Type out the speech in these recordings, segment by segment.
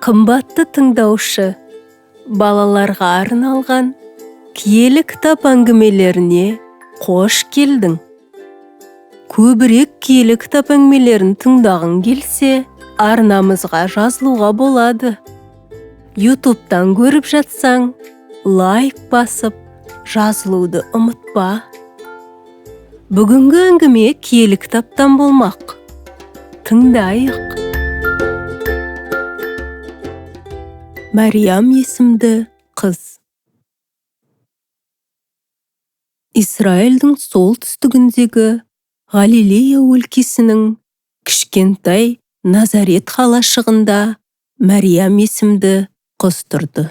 Қымбатты тыңдаушы, балаларға арналған киелі кітап әңгімелеріне қош келдің. Көбірек киелі кітап әңгімелерін тыңдағың келсе, арнамызға жазылуға болады. YouTube'дан көріп жатсаң, лайк басып, жазылуды ұмытпа. Бүгінгі әңгіме киелі кітаптан болмақ. Тыңдайық. Мәриям есімді қыз. Израильдің солтүстігіндегі Галилея өлкесінің кішкентай Назарет қалашығында Мәриям есімді қыз тұрды.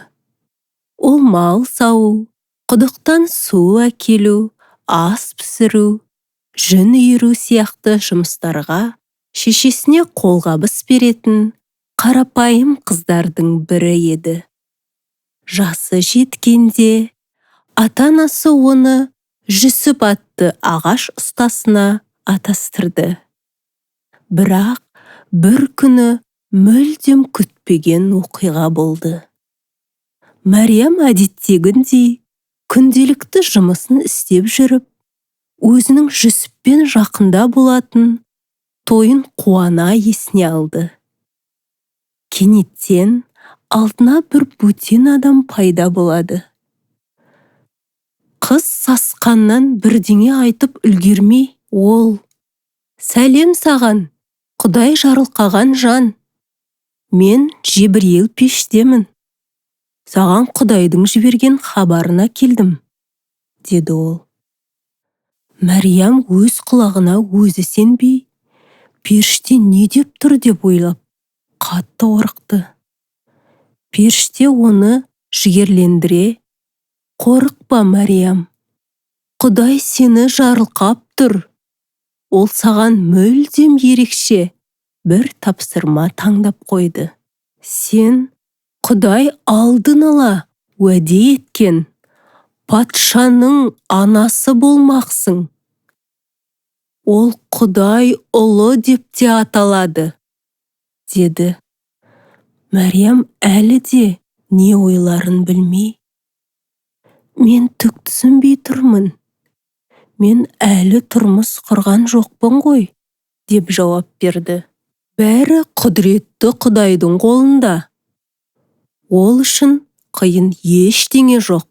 Ол мал сау, құдықтан су әкелу, ас пісіру, жүн иіру сияқты жұмыстарға шешесіне қолғабыс беретін қарапайым қыздардың бірі еді. Жасы жеткенде ата-анасы оны Жүсіп атты ағаш ұстасына атастырды. Бірақ бір күні мүлдем күтпеген оқиға болды. Мәриям әдеттегіндей күнделікті жұмысын істеп жүріп, өзінің Жүсіппен жақында болатын тойын қуана есіне алды. Кенеттен алдына бір бөтен адам пайда болады. Қыз сасқаннан бірдеңе айтып үлгермей, ол: «Сәлем саған, Құдай жарылқаған жан. Мен Жебірейіл пештемін. Саған Құдайдың жіберген хабарына келдім», деді ол. Мәриям өз құлағына өзі сенбей, періште не деп тұр деп ойлап, қатты қорықты. Періште оны жігерлендіре: «Қорықпа, Мәриям. Құдай сені жарылқап тұр. Ол саған мүлдем ерекше бір тапсырма таңдап қойды. Сен Құдай алдын ала уәде еткен патшаның анасы болмақсың. Ол Құдай ұлы деп те аталады», деді. Мәриям әлі де не ойларын білмей: «Мен түк түсінбей тұрмын. Мен әлі тұрмыс құрған жоқпын ғой», деп жауап берді. Бәрі құдіретті Құдайдың қолында. Ол үшін қиын ештеңе жоқ.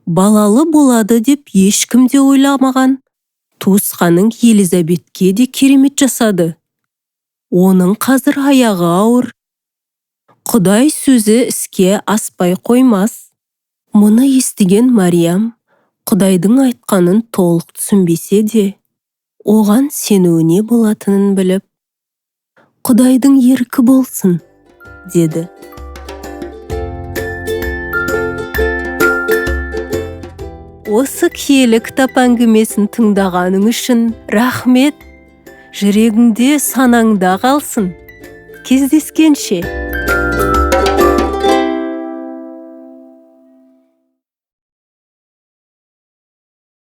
Балалы болады деп ешкім де ойламаған туысқаның Елизабетке де керемет жасады. Оның қазір аяғы ауыр. Құдай сөзі іске аспай қоймас. Мұны естіген Мәриям Құдайдың айтқанын толық түсінбесе де, оған сенуіне болатынын біліп, «Құдайдың еркі болсын», деді. Осы киелі кітап әңгімесін тыңдағаның үшін рахмет. Жүрегіңде, санаңда қалсын. Кездескенше.